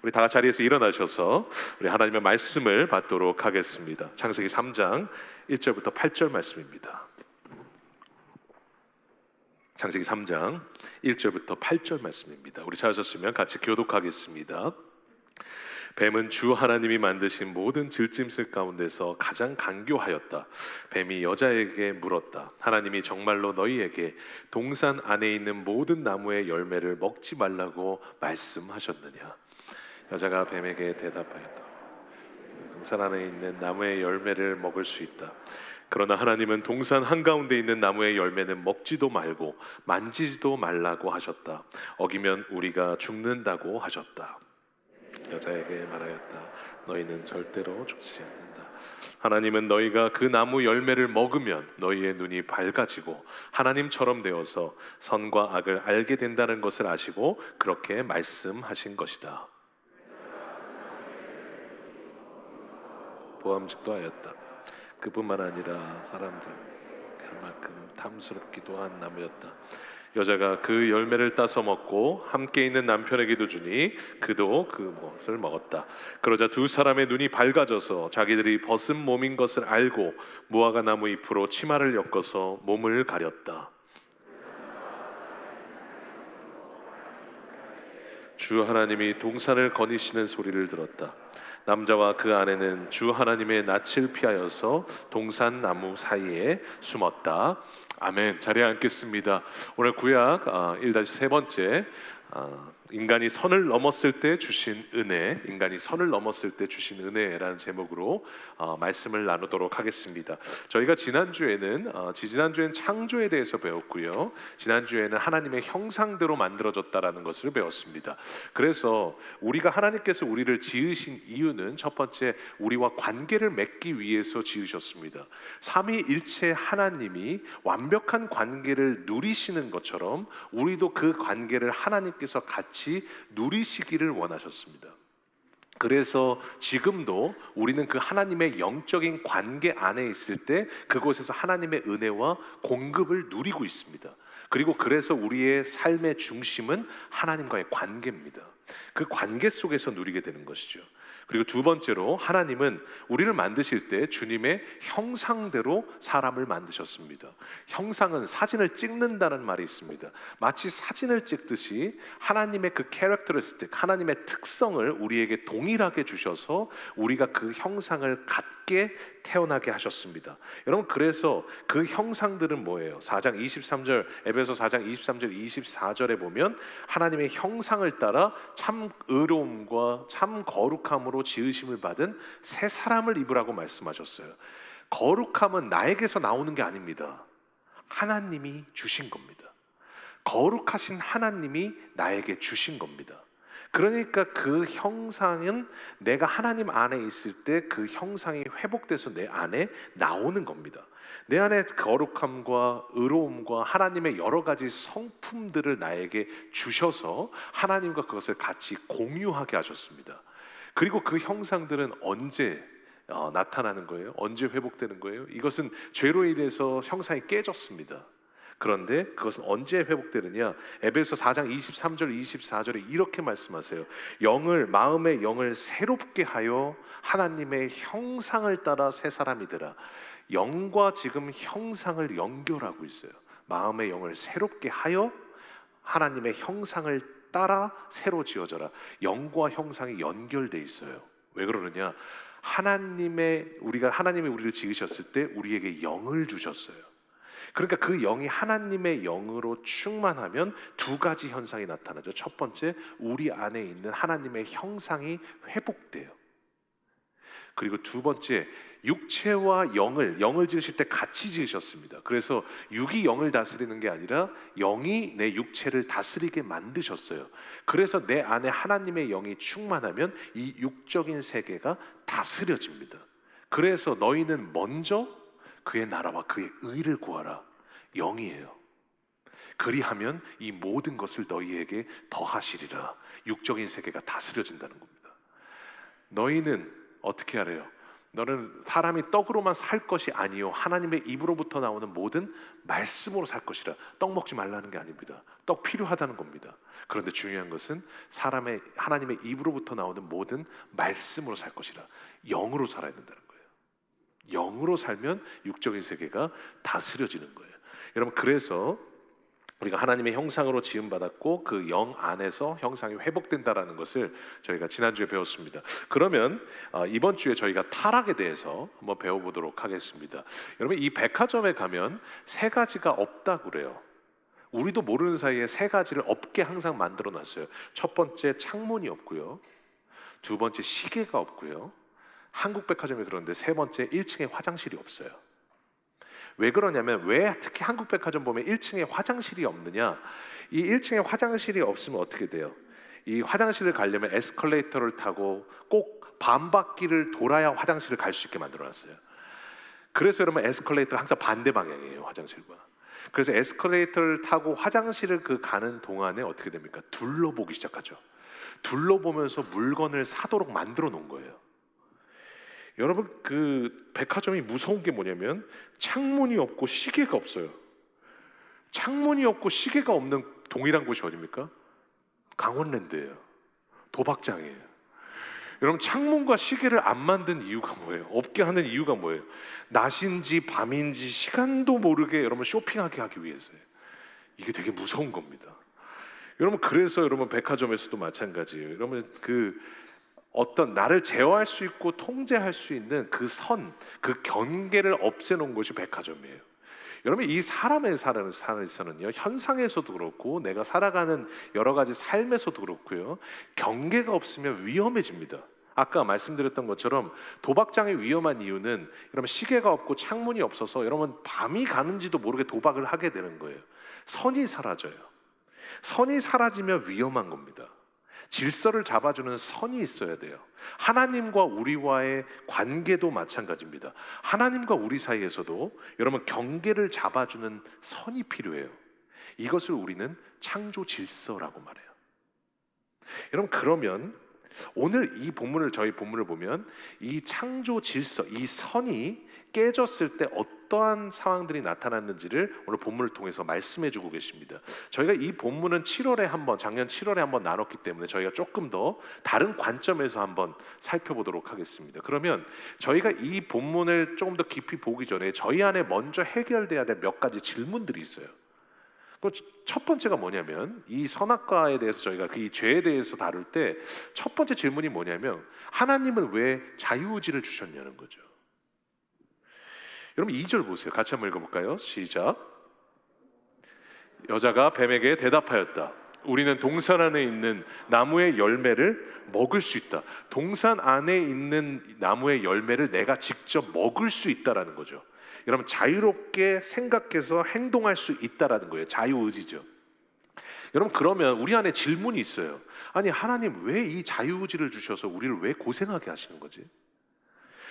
우리 다 같이 자리에서 일어나셔서 우리 하나님의 말씀을 받도록 하겠습니다. 창세기 3장 1절부터 8절 말씀입니다. 창세기 3장 1절부터 8절 말씀입니다. 우리 찾으셨으면 같이 교독하겠습니다. 뱀은 주 하나님이 만드신 모든 들짐승 가운데서 가장 간교하였다. 뱀이 여자에게 물었다. 하나님이 정말로 너희에게 동산 안에 있는 모든 나무의 열매를 먹지 말라고 말씀하셨느냐? 여자가 뱀에게 대답하였다. 동산 안에 있는 나무의 열매를 먹을 수 있다. 그러나 하나님은 동산 한가운데 있는 나무의 열매는 먹지도 말고 만지지도 말라고 하셨다. 어기면 우리가 죽는다고 하셨다. 여자에게 말하였다. 너희는 절대로 죽지 않는다. 하나님은 너희가 그 나무 열매를 먹으면 너희의 눈이 밝아지고 하나님처럼 되어서 선과 악을 알게 된다는 것을 아시고 그렇게 말씀하신 것이다. 보암직도 하였다. 그뿐만 아니라 사람들 그만큼 탐스럽기도 한 나무였다. 여자가 그 열매를 따서 먹고 함께 있는 남편에게도 주니 그도 그것을 먹었다. 그러자 두 사람의 눈이 밝아져서 자기들이 벗은 몸인 것을 알고 무화과 나무 잎으로 치마를 엮어서 몸을 가렸다. 주 하나님이 동산을 거니시는 소리를 들었다. 남자와 그 아내는 주 하나님의 낯을 피하여서 동산 나무 사이에 숨었다. 아멘. 자리에 앉겠습니다. 오늘 구약 1-3번째 인간이 선을 넘었을 때 주신 은혜, 인간이 선을 넘었을 때 주신 은혜라는 제목으로 말씀을 나누도록 하겠습니다. 저희가 지난주에는 창조에 대해서 배웠고요. 지난주에는 하나님의 형상대로 만들어졌다라는 것을 배웠습니다. 그래서 우리가 하나님께서 우리를 지으신 이유는 첫 번째, 우리와 관계를 맺기 위해서 지으셨습니다. 삼위일체 하나님이 완벽한 관계를 누리시는 것처럼 우리도 그 관계를 하나님께서 같이 누리시기를 원하셨습니다. 그래서 지금도 우리는 그 하나님의 영적인 관계 안에 있을 때 그곳에서 하나님의 은혜와 공급을 누리고 있습니다. 그리고 그래서 우리의 삶의 중심은 하나님과의 관계입니다. 그 관계 속에서 누리게 되는 것이죠. 그리고 두 번째로, 하나님은 우리를 만드실 때 주님의 형상대로 사람을 만드셨습니다. 형상은 사진을 찍는다는 말이 있습니다. 마치 사진을 찍듯이 하나님의 그 캐릭터리스틱, 하나님의 특성을 우리에게 동일하게 주셔서 우리가 그 형상을 갖게 태어나게 하셨습니다. 여러분, 그래서 그 형상들은 뭐예요? 4장 23절, 에베소 4장 23절 24절에 보면 하나님의 형상을 따라 참 의로움과 참 거룩함으로 지으심을 받은 새 사람을 입으라고 말씀하셨어요. 거룩함은 나에게서 나오는 게 아닙니다. 하나님이 주신 겁니다. 거룩하신 하나님이 나에게 주신 겁니다. 그러니까 그 형상은 내가 하나님 안에 있을 때 그 형상이 회복돼서 내 안에 나오는 겁니다. 내 안에 거룩함과 의로움과 하나님의 여러 가지 성품들을 나에게 주셔서 하나님과 그것을 같이 공유하게 하셨습니다. 그리고 그 형상들은 언제 나타나는 거예요? 언제 회복되는 거예요? 이것은 죄로 인해서 형상이 깨졌습니다. 그런데 그것은 언제 회복되느냐? 에베소 4장 23절 24절에 이렇게 말씀하세요. 마음의 영을 새롭게 하여 하나님의 형상을 따라 새 사람이 되라. 영과 지금 형상을 연결하고 있어요. 마음의 영을 새롭게 하여 하나님의 형상을 따라 새로 지어져라. 영과 형상이 연결돼 있어요. 왜 그러느냐? 하나님이 우리를 지으셨을 때 우리에게 영을 주셨어요. 그러니까 그 영이 하나님의 영으로 충만하면 두 가지 현상이 나타나죠. 첫 번째, 우리 안에 있는 하나님의 형상이 회복돼요. 그리고 두 번째, 육체와 영을 지으실 때 같이 지으셨습니다. 그래서 육이 영을 다스리는 게 아니라 영이 내 육체를 다스리게 만드셨어요. 그래서 내 안에 하나님의 영이 충만하면 이 육적인 세계가 다스려집니다. 그래서 너희는 먼저 그의 나라와 그의 의를 구하라. 영이에요. 그리하면 이 모든 것을 너희에게 더하시리라. 육적인 세계가 다스려진다는 겁니다. 너희는 어떻게 하래요? 너는 사람이 떡으로만 살 것이 아니요 하나님의 입으로부터 나오는 모든 말씀으로 살 것이라. 떡 먹지 말라는 게 아닙니다. 떡 필요하다는 겁니다. 그런데 중요한 것은 하나님의 입으로부터 나오는 모든 말씀으로 살 것이라. 영으로 살아야 된다는 거예요. 영으로 살면 육적인 세계가 다스려지는 거예요. 여러분, 그래서 우리가 하나님의 형상으로 지음받았고 그 영 안에서 형상이 회복된다라는 것을 저희가 지난주에 배웠습니다. 그러면 이번 주에 저희가 타락에 대해서 한번 배워보도록 하겠습니다. 여러분, 이 백화점에 가면 세 가지가 없다고 그래요. 우리도 모르는 사이에 세 가지를 없게 항상 만들어 놨어요. 첫 번째, 창문이 없고요. 두 번째, 시계가 없고요. 한국 백화점이 그런데 세 번째, 1층에 화장실이 없어요. 왜 그러냐면, 왜 특히 한국 백화점 보면 1층에 화장실이 없느냐? 이 1층에 화장실이 없으면 어떻게 돼요? 이 화장실을 가려면 에스컬레이터를 타고 꼭 반바퀴를 돌아야 화장실을 갈 수 있게 만들어놨어요. 그래서 여러분, 에스컬레이터가 항상 반대 방향이에요, 화장실과. 그래서 에스컬레이터를 타고 화장실을 가는 동안에 어떻게 됩니까? 둘러보기 시작하죠. 둘러보면서 물건을 사도록 만들어 놓은 거예요. 여러분, 그 백화점이 무서운 게 뭐냐면 창문이 없고 시계가 없어요. 창문이 없고 시계가 없는 동일한 곳이 어디입니까? 강원랜드예요. 도박장이에요. 여러분, 창문과 시계를 안 만든 이유가 뭐예요? 없게 하는 이유가 뭐예요? 낮인지 밤인지 시간도 모르게 여러분 쇼핑하게 하기 위해서예요. 이게 되게 무서운 겁니다. 여러분, 그래서 여러분 백화점에서도 마찬가지예요. 여러분, 어떤 나를 제어할 수 있고 통제할 수 있는 그 경계를 없애놓은 것이 백화점이에요. 여러분, 이 사람의 삶에서는요, 현상에서도 그렇고 내가 살아가는 여러 가지 삶에서도 그렇고요, 경계가 없으면 위험해집니다. 아까 말씀드렸던 것처럼 도박장이 위험한 이유는 여러분, 시계가 없고 창문이 없어서 여러분 밤이 가는지도 모르게 도박을 하게 되는 거예요. 선이 사라져요. 선이 사라지면 위험한 겁니다. 질서를 잡아주는 선이 있어야 돼요. 하나님과 우리와의 관계도 마찬가지입니다. 하나님과 우리 사이에서도 여러분 경계를 잡아주는 선이 필요해요. 이것을 우리는 창조 질서라고 말해요. 여러분, 그러면 오늘 저희 본문을 보면 이 창조 질서, 이 선이 깨졌을 때 어떠한 상황들이 나타났는지를 오늘 본문을 통해서 말씀해 주고 계십니다. 저희가 이 본문은 작년 7월에 한번 나눴기 때문에 저희가 조금 더 다른 관점에서 한번 살펴보도록 하겠습니다. 그러면 저희가 이 본문을 조금 더 깊이 보기 전에 저희 안에 먼저 해결돼야 될 몇 가지 질문들이 있어요. 첫 번째가 뭐냐면, 이 선악과에 대해서 저희가 이 죄에 대해서 다룰 때 첫 번째 질문이 뭐냐면, 하나님은 왜 자유의지를 주셨냐는 거죠. 여러분, 2절 보세요. 같이 한번 읽어볼까요? 시작. 여자가 뱀에게 대답하였다. 우리는 동산 안에 있는 나무의 열매를 먹을 수 있다. 동산 안에 있는 나무의 열매를 내가 직접 먹을 수 있다라는 거죠. 여러분, 자유롭게 생각해서 행동할 수 있다라는 거예요. 자유의지죠. 여러분, 그러면 우리 안에 질문이 있어요. 아니, 하나님 왜 이 자유의지를 주셔서 우리를 왜 고생하게 하시는 거지?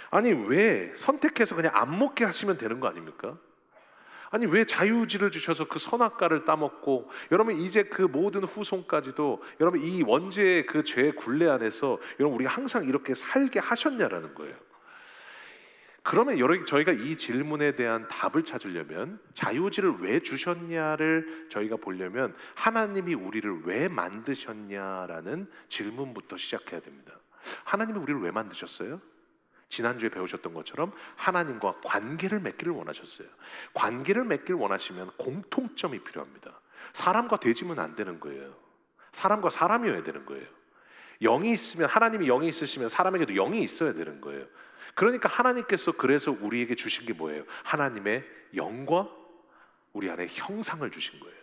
아니, 왜 선택해서 그냥 안 먹게 하시면 되는 거 아닙니까? 아니, 왜 자유의지를 주셔서 그 선악과를 따먹고, 여러분 이제 그 모든 후손까지도 여러분 이 원죄의 그 죄의 굴레 안에서 여러분 우리가 항상 이렇게 살게 하셨냐라는 거예요. 그러면 저희가 이 질문에 대한 답을 찾으려면, 자유의지를 왜 주셨냐를 저희가 보려면 하나님이 우리를 왜 만드셨냐라는 질문부터 시작해야 됩니다. 하나님이 우리를 왜 만드셨어요? 지난주에 배우셨던 것처럼 하나님과 관계를 맺기를 원하셨어요. 관계를 맺기를 원하시면 공통점이 필요합니다. 사람과 대지면 안 되는 거예요. 사람과 사람이어야 되는 거예요. 영이 있으면, 하나님이 영이 있으시면 사람에게도 영이 있어야 되는 거예요. 그러니까 하나님께서 그래서 우리에게 주신 게 뭐예요? 하나님의 영과 우리 안에 형상을 주신 거예요.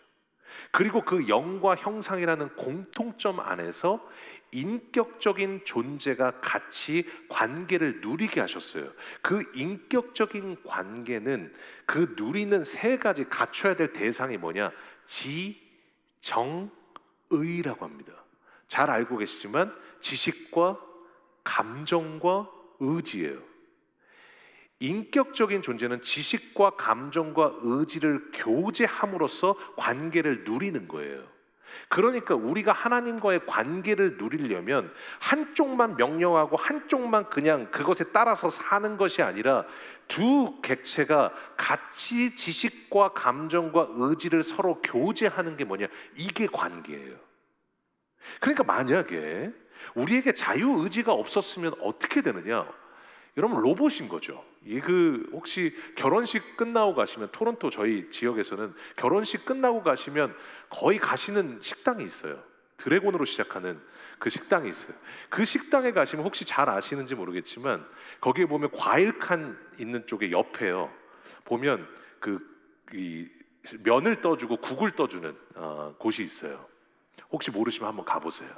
그리고 그 영과 형상이라는 공통점 안에서 인격적인 존재가 같이 관계를 누리게 하셨어요. 그 인격적인 관계는 그 누리는 세 가지 갖춰야 될 대상이 뭐냐? 지, 정, 의라고 합니다. 잘 알고 계시지만 지식과 감정과 의지예요. 인격적인 존재는 지식과 감정과 의지를 교제함으로써 관계를 누리는 거예요. 그러니까 우리가 하나님과의 관계를 누리려면 한쪽만 명령하고 한쪽만 그냥 그것에 따라서 사는 것이 아니라 두 객체가 같이 지식과 감정과 의지를 서로 교제하는 게 뭐냐? 이게 관계예요. 그러니까 만약에 우리에게 자유의지가 없었으면 어떻게 되느냐? 여러분, 로봇인 거죠. 혹시 결혼식 끝나고 가시면, 토론토 저희 지역에서는 결혼식 끝나고 가시면 거의 가시는 식당이 있어요. 드래곤으로 시작하는 그 식당이 있어요. 그 식당에 가시면 혹시 잘 아시는지 모르겠지만 거기에 보면 과일 칸 있는 쪽에 옆에요. 보면 이 면을 떠주고 국을 떠주는 곳이 있어요. 혹시 모르시면 한번 가보세요.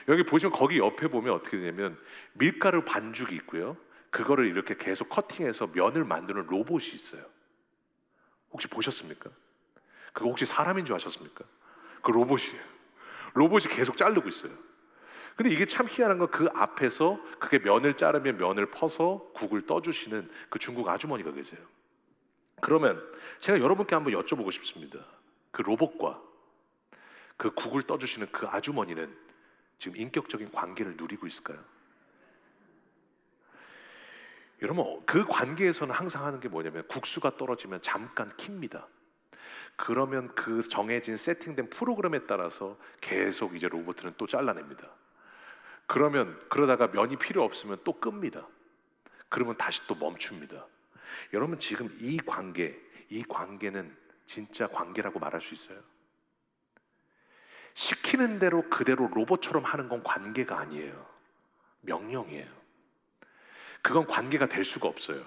여기 보시면 거기 옆에 보면 어떻게 되냐면 밀가루 반죽이 있고요. 그거를 이렇게 계속 커팅해서 면을 만드는 로봇이 있어요. 혹시 보셨습니까? 그거 혹시 사람인 줄 아셨습니까? 그 로봇이에요. 로봇이 계속 자르고 있어요. 근데 이게 참 희한한 건 그 앞에서 그게 면을 자르면 면을 퍼서 국을 떠주시는 그 중국 아주머니가 계세요. 그러면 제가 여러분께 한번 여쭤보고 싶습니다. 그 로봇과 그 국을 떠주시는 그 아주머니는 지금 인격적인 관계를 누리고 있을까요? 여러분, 그 관계에서는 항상 하는 게 뭐냐면 국수가 떨어지면 잠깐 킵니다. 그러면 그 정해진 세팅된 프로그램에 따라서 계속 이제 로봇은 또 잘라냅니다. 그러다가 면이 필요 없으면 또 끕니다. 그러면 다시 또 멈춥니다. 여러분, 지금 이 관계는 진짜 관계라고 말할 수 있어요? 시키는 대로 그대로 로봇처럼 하는 건 관계가 아니에요. 명령이에요. 그건 관계가 될 수가 없어요.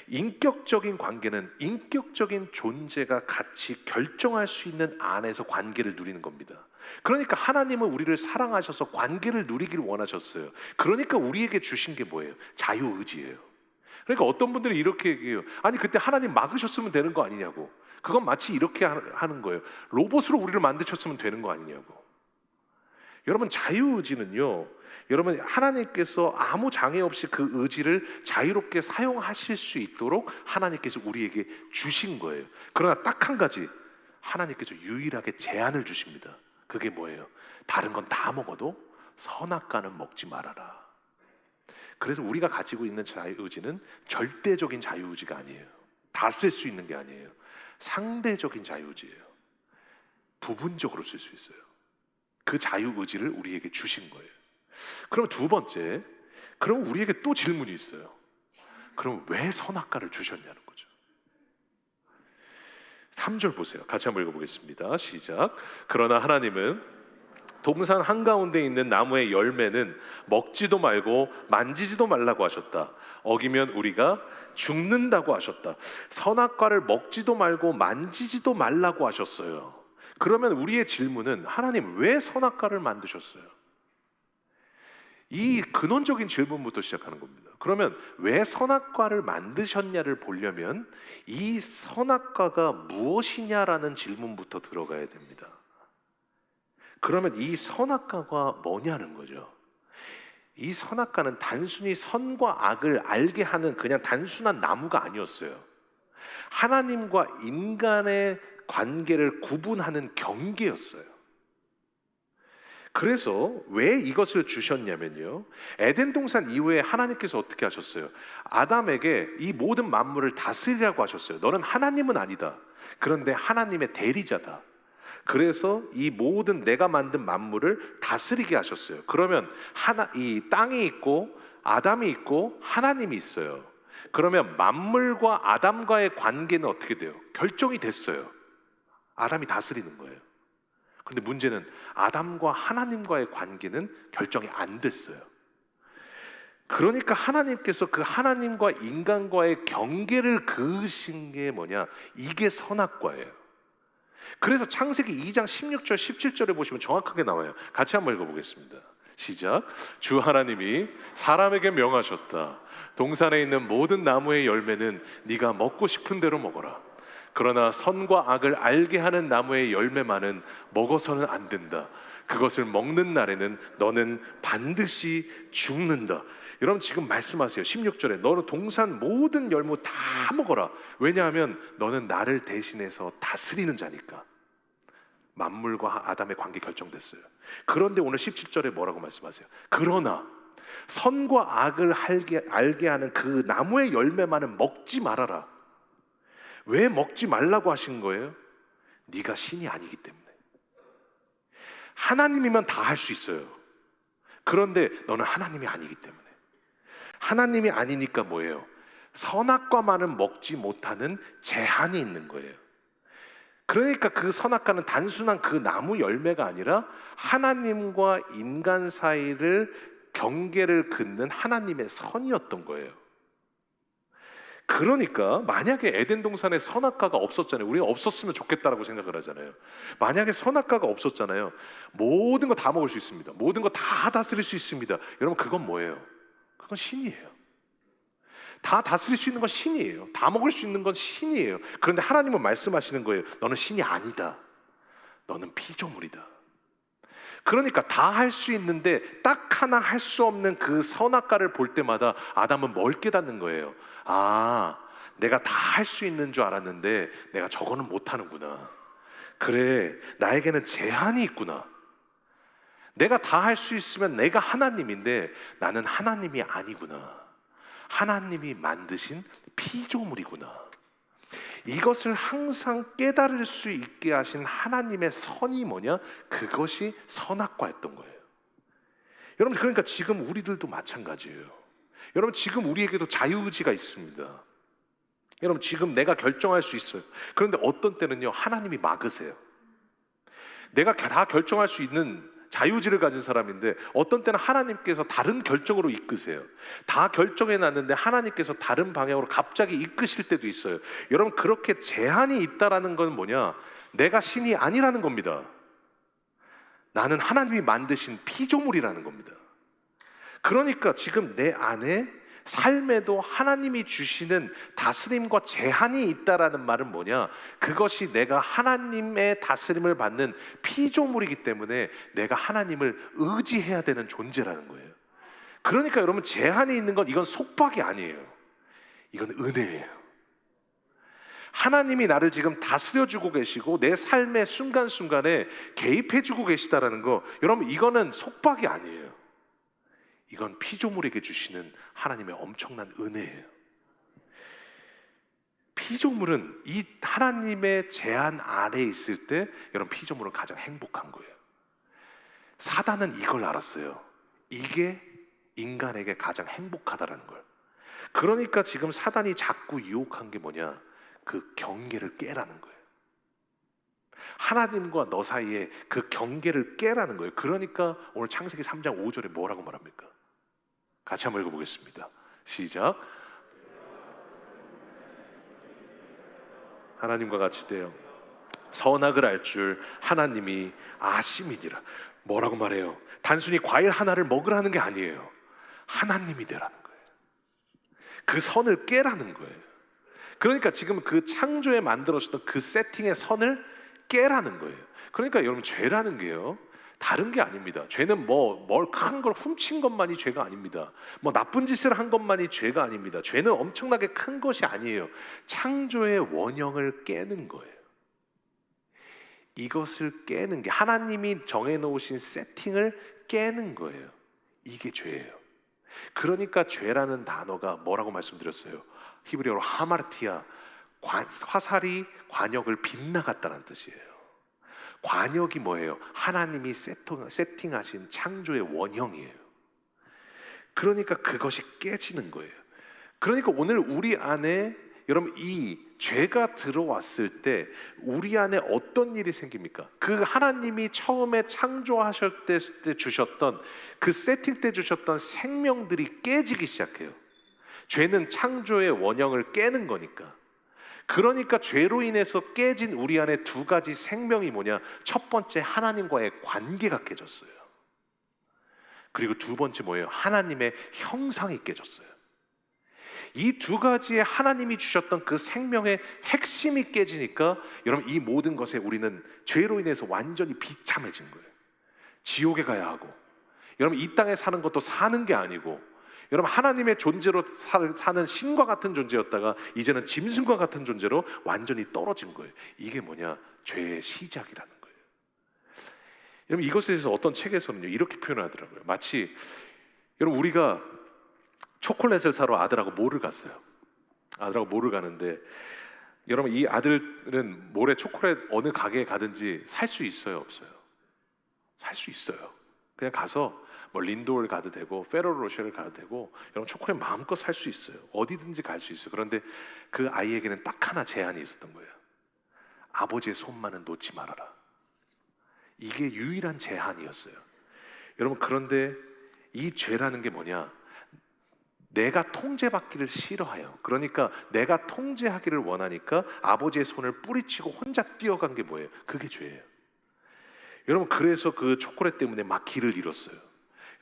인격적인 관계는 인격적인 존재가 같이 결정할 수 있는 안에서 관계를 누리는 겁니다. 그러니까 하나님은 우리를 사랑하셔서 관계를 누리기를 원하셨어요. 그러니까 우리에게 주신 게 뭐예요? 자유의지예요. 그러니까 어떤 분들이 이렇게 얘기해요. 아니, 그때 하나님 막으셨으면 되는 거 아니냐고. 그건 마치 이렇게 하는 거예요. 로봇으로 우리를 만드셨으면 되는 거 아니냐고. 여러분, 자유의지는요, 여러분, 하나님께서 아무 장애 없이 그 의지를 자유롭게 사용하실 수 있도록 하나님께서 우리에게 주신 거예요. 그러나 딱 한 가지, 하나님께서 유일하게 제한을 주십니다. 그게 뭐예요? 다른 건 다 먹어도 선악과는 먹지 말아라. 그래서 우리가 가지고 있는 자유의지는 절대적인 자유의지가 아니에요. 다 쓸 수 있는 게 아니에요. 상대적인 자유의지예요. 부분적으로 쓸 수 있어요. 그 자유의지를 우리에게 주신 거예요. 그럼 두 번째, 그럼 우리에게 또 질문이 있어요. 그럼 왜 선악과를 주셨냐는 거죠. 3절 보세요. 같이 한번 읽어보겠습니다. 시작. 그러나 하나님은 동산 한가운데 있는 나무의 열매는 먹지도 말고 만지지도 말라고 하셨다. 어기면 우리가 죽는다고 하셨다. 선악과를 먹지도 말고 만지지도 말라고 하셨어요. 그러면 우리의 질문은, 하나님 왜 선악과를 만드셨어요? 이 근원적인 질문부터 시작하는 겁니다. 그러면 왜 선악과를 만드셨냐를 보려면 이 선악과가 무엇이냐라는 질문부터 들어가야 됩니다. 그러면 이 선악과가 뭐냐는 거죠. 이 선악과는 단순히 선과 악을 알게 하는 그냥 단순한 나무가 아니었어요. 하나님과 인간의 관계를 구분하는 경계였어요. 그래서 왜 이것을 주셨냐면요, 에덴 동산 이후에 하나님께서 어떻게 하셨어요? 아담에게 이 모든 만물을 다스리라고 하셨어요. 너는 하나님은 아니다. 그런데 하나님의 대리자다. 그래서 이 모든 내가 만든 만물을 다스리게 하셨어요. 그러면 이 땅이 있고 아담이 있고 하나님이 있어요. 그러면 만물과 아담과의 관계는 어떻게 돼요? 결정이 됐어요. 아담이 다스리는 거예요. 그런데 문제는 아담과 하나님과의 관계는 결정이 안 됐어요. 그러니까 하나님께서 그 하나님과 인간과의 경계를 그으신 게 뭐냐? 이게 선악과예요. 그래서 창세기 2장 16절 17절에 보시면 정확하게 나와요. 같이 한번 읽어보겠습니다. 시작. 주 하나님이 사람에게 명하셨다. 동산에 있는 모든 나무의 열매는 네가 먹고 싶은 대로 먹어라. 그러나 선과 악을 알게 하는 나무의 열매만은 먹어서는 안 된다. 그것을 먹는 날에는 너는 반드시 죽는다. 여러분, 지금 말씀하세요. 16절에 너는 동산 모든 열무 다 먹어라. 왜냐하면 너는 나를 대신해서 다스리는 자니까. 만물과 아담의 관계 결정됐어요. 그런데 오늘 17절에 뭐라고 말씀하세요? 그러나 선과 악을 알게 하는 그 나무의 열매만은 먹지 말아라. 왜 먹지 말라고 하신 거예요? 네가 신이 아니기 때문에. 하나님이면 다 할 수 있어요. 그런데 너는 하나님이 아니기 때문에. 하나님이 아니니까 뭐예요? 선악과만은 먹지 못하는 제한이 있는 거예요. 그러니까 그 선악과는 단순한 그 나무 열매가 아니라 하나님과 인간 사이를 경계를 긋는 하나님의 선이었던 거예요. 그러니까 만약에 에덴 동산에 선악과가 없었잖아요. 우리가 없었으면 좋겠다라고 생각을 하잖아요. 만약에 선악과가 없었잖아요. 모든 거 다 먹을 수 있습니다. 모든 거 다 다스릴 수 있습니다. 여러분, 그건 뭐예요? 그건 신이에요. 다 다스릴 수 있는 건 신이에요. 다 먹을 수 있는 건 신이에요. 그런데 하나님은 말씀하시는 거예요. 너는 신이 아니다. 너는 피조물이다. 그러니까 다 할 수 있는데 딱 하나 할 수 없는 그 선악과를 볼 때마다 아담은 뭘 깨닫는 거예요? 아, 내가 다 할 수 있는 줄 알았는데 내가 저거는 못하는구나. 그래, 나에게는 제한이 있구나. 내가 다 할 수 있으면 내가 하나님인데 나는 하나님이 아니구나. 하나님이 만드신 피조물이구나. 이것을 항상 깨달을 수 있게 하신 하나님의 선이 뭐냐? 그것이 선악과였던 거예요. 여러분, 그러니까 지금 우리들도 마찬가지예요. 여러분, 지금 우리에게도 자유의지가 있습니다. 여러분, 지금 내가 결정할 수 있어요. 그런데 어떤 때는요, 하나님이 막으세요. 내가 다 결정할 수 있는 자유의지를 가진 사람인데 어떤 때는 하나님께서 다른 결정으로 이끄세요. 다 결정해 놨는데 하나님께서 다른 방향으로 갑자기 이끄실 때도 있어요. 여러분, 그렇게 제한이 있다라는 건 뭐냐? 내가 신이 아니라는 겁니다. 나는 하나님이 만드신 피조물이라는 겁니다. 그러니까 지금 내 안에 삶에도 하나님이 주시는 다스림과 제한이 있다라는 말은 뭐냐? 그것이 내가 하나님의 다스림을 받는 피조물이기 때문에 내가 하나님을 의지해야 되는 존재라는 거예요. 그러니까 여러분, 제한이 있는 건 이건 속박이 아니에요. 이건 은혜예요. 하나님이 나를 지금 다스려주고 계시고 내 삶의 순간순간에 개입해주고 계시다라는 거, 여러분, 이거는 속박이 아니에요. 이건 피조물에게 주시는 하나님의 엄청난 은혜예요. 피조물은 이 하나님의 제한 아래에 있을 때 여러분, 피조물은 가장 행복한 거예요. 사단은 이걸 알았어요. 이게 인간에게 가장 행복하다라는 걸. 그러니까 지금 사단이 자꾸 유혹한 게 뭐냐? 그 경계를 깨라는 거예요. 하나님과 너 사이에 그 경계를 깨라는 거예요. 그러니까 오늘 창세기 3장 5절에 뭐라고 말합니까? 같이 한번 읽어보겠습니다. 시작. 하나님과 같이 되어 선악을 알 줄 하나님이 아심이니라. 뭐라고 말해요? 단순히 과일 하나를 먹으라는 게 아니에요. 하나님이 되라는 거예요. 그 선을 깨라는 거예요. 그러니까 지금 그 창조에 만들어졌던 그 세팅의 선을 깨라는 거예요. 그러니까 여러분, 죄라는 게요, 다른 게 아닙니다. 죄는 뭘 큰 걸 훔친 것만이 죄가 아닙니다. 나쁜 짓을 한 것만이 죄가 아닙니다. 죄는 엄청나게 큰 것이 아니에요. 창조의 원형을 깨는 거예요. 이것을 깨는 게, 하나님이 정해놓으신 세팅을 깨는 거예요. 이게 죄예요. 그러니까 죄라는 단어가 뭐라고 말씀드렸어요? 히브리어로 하마르티아, 화살이 관역을 빗나갔다는 뜻이에요. 관역이 뭐예요? 하나님이 세팅하신 창조의 원형이에요. 그러니까 그것이 깨지는 거예요. 그러니까 오늘 우리 안에 여러분, 이 죄가 들어왔을 때 우리 안에 어떤 일이 생깁니까? 그 하나님이 처음에 창조하실 때 주셨던 그 세팅 때 주셨던 생명들이 깨지기 시작해요. 죄는 창조의 원형을 깨는 거니까. 그러니까 죄로 인해서 깨진 우리 안에 두 가지 생명이 뭐냐? 첫 번째, 하나님과의 관계가 깨졌어요. 그리고 두 번째 뭐예요? 하나님의 형상이 깨졌어요. 이 두 가지의 하나님이 주셨던 그 생명의 핵심이 깨지니까 여러분, 이 모든 것에 우리는 죄로 인해서 완전히 비참해진 거예요. 지옥에 가야 하고, 여러분, 이 땅에 사는 것도 사는 게 아니고, 여러분, 하나님의 존재로 사는 신과 같은 존재였다가 이제는 짐승과 같은 존재로 완전히 떨어진 거예요. 이게 뭐냐? 죄의 시작이라는 거예요. 여러분 이것에 대해서 어떤 책에서는요 이렇게 표현하더라고요. 마치 여러분 우리가 초콜릿을 사러 아들하고 몰을 갔어요. 아들하고 몰을 가는데 여러분 이 아들은 몰에 초콜릿 어느 가게에 가든지 살 수 있어요, 없어요? 살 수 있어요. 그냥 가서 뭐 린도를 가도 되고 페로로쉐를 가도 되고 여러분 초콜릿 마음껏 살 수 있어요. 어디든지 갈 수 있어요. 그런데 그 아이에게는 딱 하나 제한이 있었던 거예요. 아버지의 손만은 놓지 말아라. 이게 유일한 제한이었어요. 여러분 그런데 이 죄라는 게 뭐냐? 내가 통제받기를 싫어해요. 그러니까 내가 통제하기를 원하니까 아버지의 손을 뿌리치고 혼자 뛰어간 게 뭐예요? 그게 죄예요. 여러분 그래서 그 초콜릿 때문에 막 길을 잃었어요.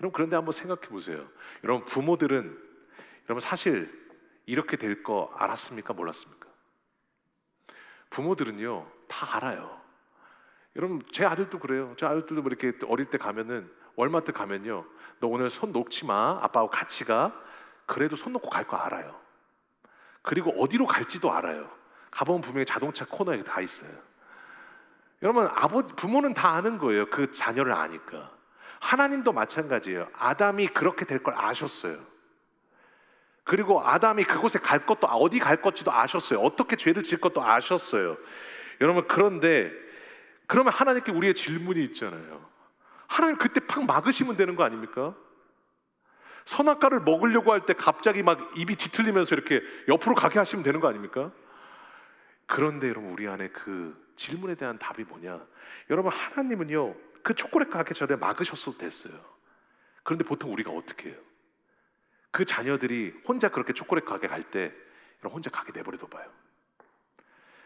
여러분 그런데 한번 생각해 보세요. 여러분 부모들은 여러분 사실 이렇게 될 거 알았습니까? 몰랐습니까? 부모들은요 다 알아요. 여러분 제 아들도 그래요. 제 아들도 뭐 이렇게 어릴 때 가면은 월마트 가면요 너 오늘 손 놓지 마. 아빠하고 같이 가. 그래도 손 놓고 갈 거 알아요. 그리고 어디로 갈지도 알아요. 가보면 분명히 자동차 코너에 다 있어요. 여러분 부모는 다 아는 거예요. 그 자녀를 아니까. 하나님도 마찬가지예요. 아담이 그렇게 될 걸 아셨어요. 그리고 아담이 그곳에 갈 것도 어디 갈 것지도 아셨어요. 어떻게 죄를 지을 것도 아셨어요. 여러분 그런데 그러면 하나님께 우리의 질문이 있잖아요. 하나님 그때 팍 막으시면 되는 거 아닙니까? 선악과를 먹으려고 할 때 갑자기 막 입이 뒤틀리면서 이렇게 옆으로 가게 하시면 되는 거 아닙니까? 그런데 여러분 우리 안에 그 질문에 대한 답이 뭐냐? 여러분 하나님은요 그 초콜릿 가게 전에 막으셨어도 됐어요. 그런데 보통 우리가 어떻게 해요? 그 자녀들이 혼자 그렇게 초콜릿 가게 갈 때 여러분 혼자 가게 내버려 둬봐요.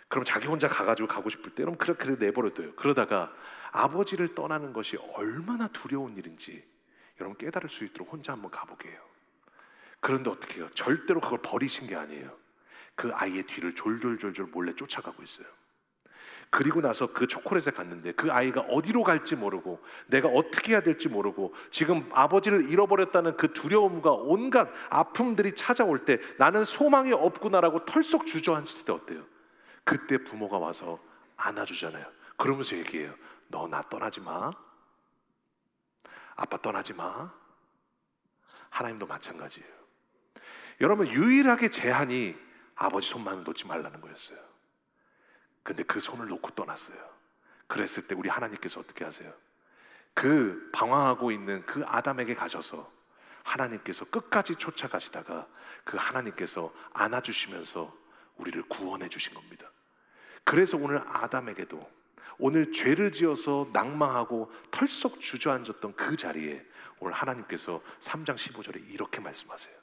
그럼 자기 혼자 가가지고 가고 싶을 때 여러분 그렇게 내버려 둬요. 그러다가 아버지를 떠나는 것이 얼마나 두려운 일인지 여러분 깨달을 수 있도록 혼자 한번 가보게 해요. 그런데 어떻게 해요? 절대로 그걸 버리신 게 아니에요. 그 아이의 뒤를 졸졸졸졸 몰래 쫓아가고 있어요. 그리고 나서 그 초콜릿에 갔는데 그 아이가 어디로 갈지 모르고 내가 어떻게 해야 될지 모르고 지금 아버지를 잃어버렸다는 그 두려움과 온갖 아픔들이 찾아올 때 나는 소망이 없구나라고 털썩 주저앉을 때 어때요? 그때 부모가 와서 안아주잖아요. 그러면서 얘기해요. 너 나 떠나지 마. 아빠 떠나지 마. 하나님도 마찬가지예요. 여러분 유일하게 제한이 아버지 손만을 놓지 말라는 거였어요. 근데 그 손을 놓고 떠났어요. 그랬을 때 우리 하나님께서 어떻게 하세요? 그 방황하고 있는 그 아담에게 가셔서 하나님께서 끝까지 쫓아가시다가 그 하나님께서 안아주시면서 우리를 구원해 주신 겁니다. 그래서 오늘 아담에게도 오늘 죄를 지어서 낭망하고 털썩 주저앉았던 그 자리에 오늘 하나님께서 3장 15절에 이렇게 말씀하세요.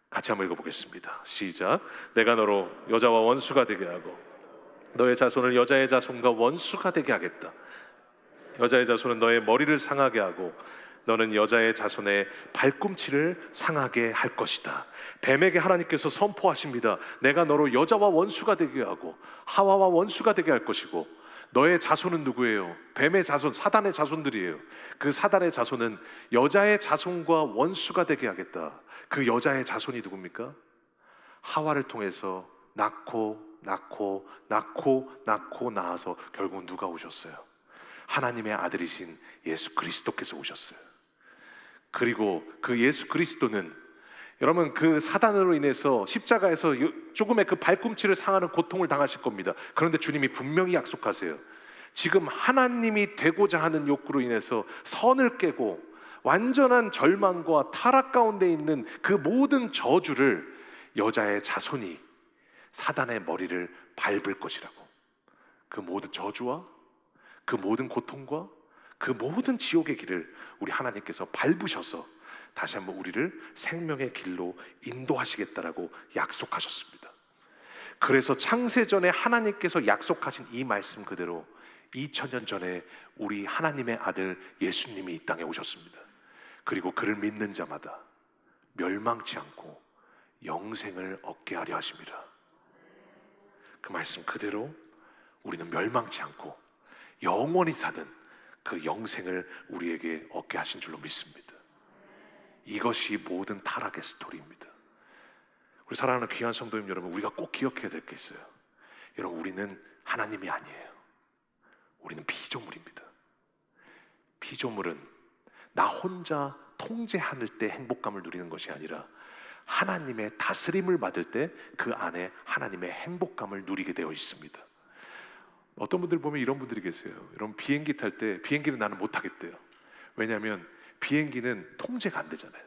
같이 한번 읽어보겠습니다. 시작. 내가 너로 여자와 원수가 되게 하고 너의 자손을 여자의 자손과 원수가 되게 하겠다. 여자의 자손은 너의 머리를 상하게 하고 너는 여자의 자손의 발꿈치를 상하게 할 것이다. 뱀에게 하나님께서 선포하십니다. 내가 너로 여자와 원수가 되게 하고 하와와 원수가 되게 할 것이고 너의 자손은 누구예요? 뱀의 자손, 사단의 자손들이에요. 그 사단의 자손은 여자의 자손과 원수가 되게 하겠다. 그 여자의 자손이 누굽니까? 하와를 통해서 낳고 낳아서 결국 누가 오셨어요? 하나님의 아들이신 예수 그리스도께서 오셨어요. 그리고 그 예수 그리스도는 여러분 그 사단으로 인해서 십자가에서 조금의 그 발꿈치를 상하는 고통을 당하실 겁니다. 그런데 주님이 분명히 약속하세요. 지금 하나님이 되고자 하는 욕구로 인해서 선을 깨고 완전한 절망과 타락 가운데 있는 그 모든 저주를 여자의 자손이 사단의 머리를 밟을 것이라고. 그 모든 저주와 그 모든 고통과 그 모든 지옥의 길을 우리 하나님께서 밟으셔서 다시 한번 우리를 생명의 길로 인도하시겠다라고 약속하셨습니다. 그래서 창세전에 하나님께서 약속하신 이 말씀 그대로 2000년 전에 우리 하나님의 아들 예수님이 이 땅에 오셨습니다. 그리고 그를 믿는 자마다 멸망치 않고 영생을 얻게 하려 하십니다. 그 말씀 그대로 우리는 멸망치 않고 영원히 사는 그 영생을 우리에게 얻게 하신 줄로 믿습니다. 이것이 모든 타락의 스토리입니다. 우리 사랑하는 귀한 성도님 여러분, 우리가 꼭 기억해야 될 게 있어요. 여러분, 우리는 하나님이 아니에요. 우리는 피조물입니다. 피조물은 나 혼자 통제할 때 행복감을 누리는 것이 아니라 하나님의 다스림을 받을 때 그 안에 하나님의 행복감을 누리게 되어 있습니다. 어떤 분들 보면 이런 분들이 계세요. 여러분, 비행기 탈 때 비행기는 나는 못 타겠대요. 왜냐하면 비행기는 통제가 안 되잖아요.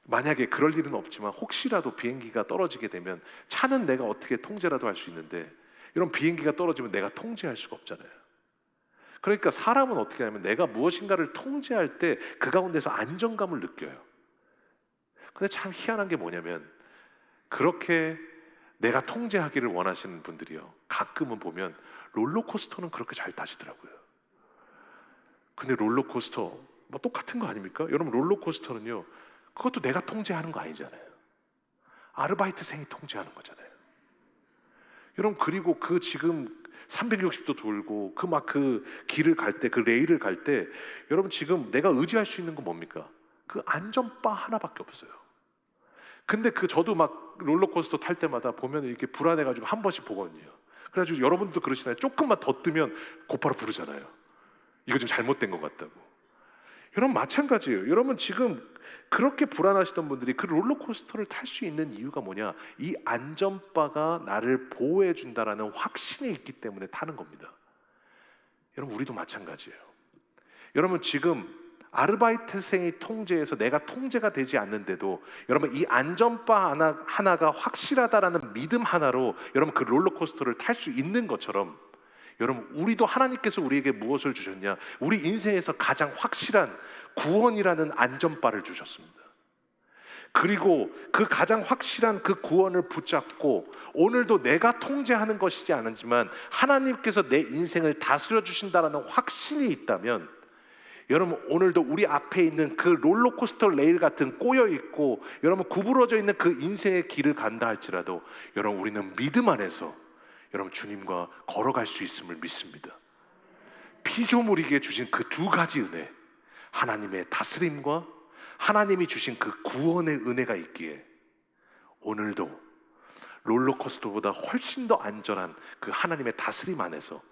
만약에 그럴 일은 없지만 혹시라도 비행기가 떨어지게 되면 차는 내가 어떻게 통제라도 할 수 있는데, 이런 비행기가 떨어지면 내가 통제할 수가 없잖아요. 그러니까 사람은 어떻게 하냐면 내가 무엇인가를 통제할 때 그 가운데서 안정감을 느껴요. 근데 참 희한한 게 뭐냐면, 그렇게 내가 통제하기를 원하시는 분들이요, 가끔은 보면 롤러코스터는 그렇게 잘 타시더라고요. 근데 롤러코스터 뭐 똑같은 거 아닙니까? 여러분, 롤러코스터는요, 그것도 내가 통제하는 거 아니잖아요. 아르바이트생이 통제하는 거잖아요. 여러분, 그리고 그 지금 360도 돌고 그 길을 갈 때, 그 레일을 갈 때, 여러분 지금 내가 의지할 수 있는 건 뭡니까? 그 안전바 하나밖에 없어요. 근데 저도 막 롤러코스터 탈 때마다 보면 이렇게 불안해가지고 한 번씩 보거든요. 그래가지고 여러분도 그러시나요? 조금만 더 뜨면 곧바로 부르잖아요. 이거 좀 잘못된 것 같다고. 여러분, 마찬가지예요. 여러분, 지금 그렇게 불안하시던 분들이 그 롤러코스터를 탈 수 있는 이유가 뭐냐? 이 안전바가 나를 보호해 준다라는 확신이 있기 때문에 타는 겁니다. 여러분, 우리도 마찬가지예요. 여러분, 지금 아르바이트생의 통제에서 내가 통제가 되지 않는데도 여러분, 이 안전바 하나가 확실하다라는 믿음 하나로 여러분 그 롤러코스터를 탈 수 있는 것처럼, 여러분, 우리도 하나님께서 우리에게 무엇을 주셨냐? 우리 인생에서 가장 확실한 구원이라는 안전바를 주셨습니다. 그리고 그 가장 확실한 그 구원을 붙잡고 오늘도 내가 통제하는 것이지 않지만 하나님께서 내 인생을 다스려 주신다라는 확신이 있다면, 여러분, 오늘도 우리 앞에 있는 그 롤러코스터 레일 같은 꼬여있고 여러분 구부러져 있는 그 인생의 길을 간다 할지라도 여러분, 우리는 믿음 안에서 여러분 주님과 걸어갈 수 있음을 믿습니다. 피조물에게 주신 그 두 가지 은혜, 하나님의 다스림과 하나님이 주신 그 구원의 은혜가 있기에 오늘도 롤러코스터보다 훨씬 더 안전한 그 하나님의 다스림 안에서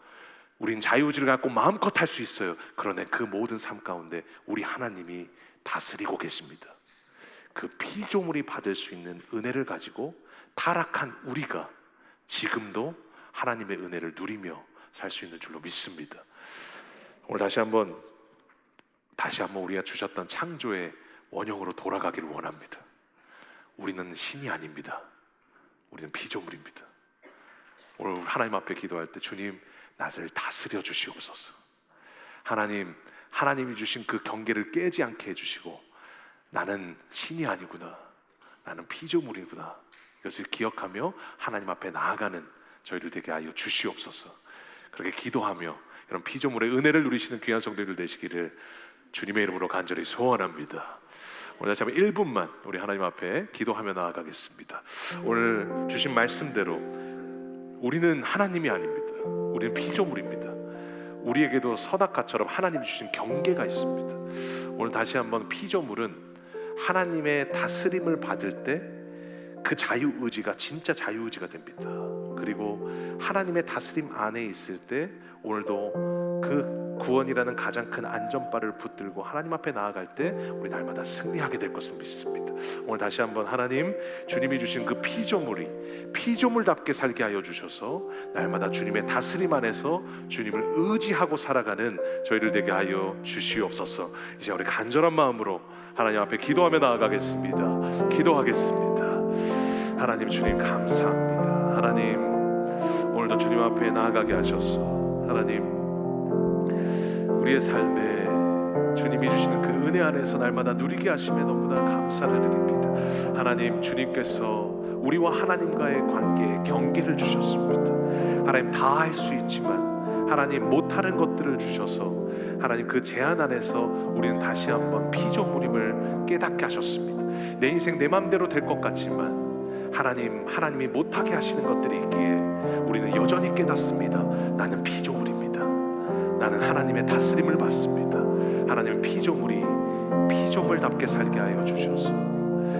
우린 자유의지를 갖고 마음껏 할 수 있어요. 그러나 그 모든 삶 가운데 우리 하나님이 다스리고 계십니다. 그 피조물이 받을 수 있는 은혜를 가지고 타락한 우리가 지금도 하나님의 은혜를 누리며 살 수 있는 줄로 믿습니다. 오늘 다시 한번 우리가 주셨던 창조의 원형으로 돌아가기를 원합니다. 우리는 신이 아닙니다. 우리는 피조물입니다. 오늘 하나님 앞에 기도할 때, 주님, 나를 다스려 주시옵소서. 하나님이 주신 그 경계를 깨지 않게 해주시고, 나는 신이 아니구나, 나는 피조물이구나, 이것을 기억하며 하나님 앞에 나아가는 저희를 되게 하여 주시옵소서. 그렇게 기도하며 이런 피조물의 은혜를 누리시는 귀한 성도들 되시기를 주님의 이름으로 간절히 소원합니다. 오늘 다시 한번 1분만 우리 하나님 앞에 기도하며 나아가겠습니다. 오늘 주신 말씀대로 우리는 하나님이 아닙니다. 우리는 피조물입니다. 우리에게도 선악과처럼 하나님이 주신 경계가 있습니다. 오늘 다시 한번, 피조물은 하나님의 다스림을 받을 때 그 자유의지가 진짜 자유의지가 됩니다. 그리고 하나님의 다스림 안에 있을 때 오늘도 그 구원이라는 가장 큰 안전바를 붙들고 하나님 앞에 나아갈 때 우리 날마다 승리하게 될 것을 믿습니다. 오늘 다시 한번 하나님, 주님이 주신 그 피조물이 피조물답게 살게 하여 주셔서 날마다 주님의 다스림 안에서 주님을 의지하고 살아가는 저희를 되게 하여 주시옵소서. 이제 우리 간절한 마음으로 하나님 앞에 기도하며 나아가겠습니다. 기도하겠습니다. 하나님, 주님 감사합니다. 하나님, 오늘도 주님 앞에 나아가게 하셔서 하나님, 우리의 삶에 주님이 주시는 그 은혜 안에서 날마다 누리게 하심에 너무나 감사를 드립니다. 하나님, 주님께서 우리와 하나님과의 관계에 경계를 주셨습니다. 하나님, 다 할 수 있지만 하나님 못하는 것들을 주셔서 하나님 그 제한 안에서 우리는 다시 한번 피조물임을 깨닫게 하셨습니다. 내 인생 내 맘대로 될 것 같지만 하나님이 못하게 하시는 것들이 있기에 우리는 여전히 깨닫습니다. 나는 피조물입니다. 나는 하나님의 다스림을 받습니다. 하나님은 피조물답게 살게 하여 주셔서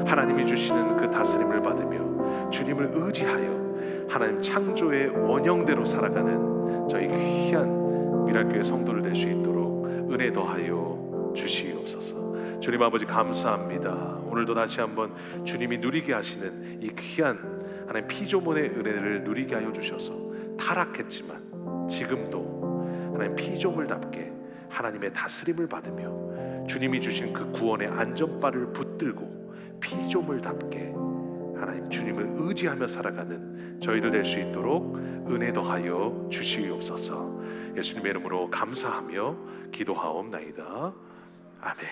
하나님이 주시는 그 다스림을 받으며 주님을 의지하여 하나님 창조의 원형대로 살아가는 저희 귀한 미랄교회 성도를 될 수 있도록 은혜 더하여 주시옵소서. 주님 아버지 감사합니다. 오늘도 다시 한번 주님이 누리게 하시는 이 귀한 하나님 피조물의 은혜를 누리게 하여 주셔서 타락했지만 지금도 하나님 피조물답게 하나님의 다스림을 받으며 주님이 주신 그 구원의 안전바를 붙들고 피조물답게 하나님 주님을 의지하며 살아가는 저희들 될 수 있도록 은혜 더하여 주시옵소서. 예수님의 이름으로 감사하며 기도하옵나이다. 아멘.